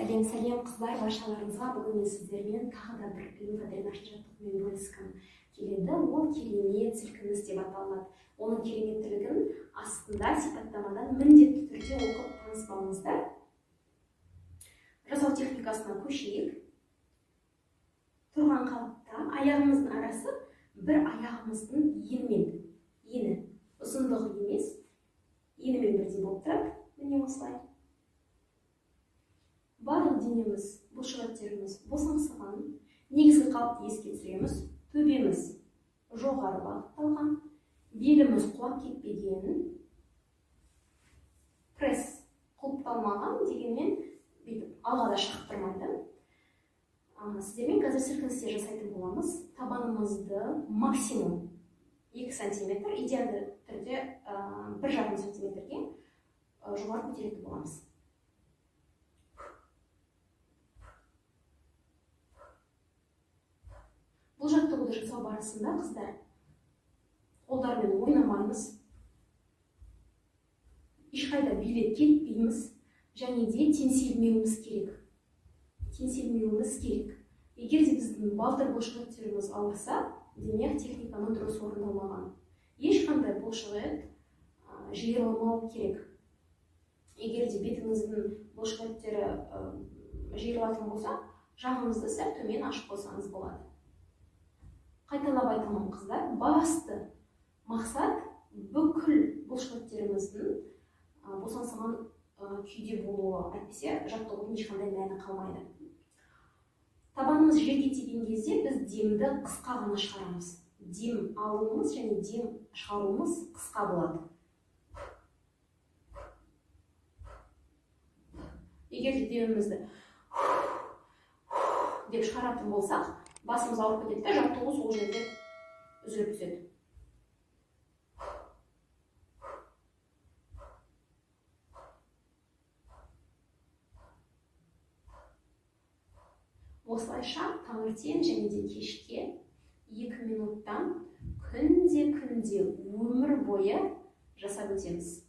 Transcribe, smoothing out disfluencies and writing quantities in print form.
Сәлем қыздар, баршаларыңызға. Бүгін мен сіздермен тағы да бір лимфодренажды жаттығумен бөліскім келеді. Ол керемет сілкініс деп аталады. Оның кереметтілігін астында сипаттамадан міндетті түрде оқып таныспаңыздар. Жасау техникасына көшейік. Тұрған қалыпта аяғымыздың арасы бір аяғымыздың ені ұзындығы емес, енімен бірдей болып тұрады. Міне осылай. Барлық денеміз, бұлшықеттеріміз босаңсыған, негізгі қалыпты еске түсіреміз. Төбеміз жоғары бағытталған, беліміз құлап кетпеген, пресс құлыпталмаған, дегенмен алға да шығып тұрмайды. Сіздермен қазір сілкіністер жасайтын боламыз. Табанымызды максимум 2 см, идеалды түрде 1,5 см-ге жоғары көтеретін боламыз. Бұл жаттығуды жасау барысында қыздар қолдармен ойнамаймыз, ешқайда билеп кетпейміз, және де теңселмеуіміз керек. Егер де біздің балтыр бұлшықеттеріміз ауырса, демек техниканың дұрыс орындалмаған. Ешқандай бұлшықет жиырылмау керек. Егер де бетіңіздің бұлшықеттері жиырылатын болса, жағыңызды сәл төмен ашып қойсаңыз болады. Қайталап айтамын қыздар, басты мақсат бүкіл бұлшықеттеріміздің босаңсыған күйде болуы, әйтпесе жаттығудың ешқандай мәні қалмайды. Табанымыз жерге тиген кезде біз демді қысқа ғана шығарамыз. Дем алуымыз және дем шығаруымыз қысқа болады. Егер де демімізді деп шығаратын болсақ, басымыз ауырып кетеді, жаттығу сол жерде үзіліп түседі. Осылайша таңертең және де кешке 2 минуттан күнде өмір бойы жасап өтеміз.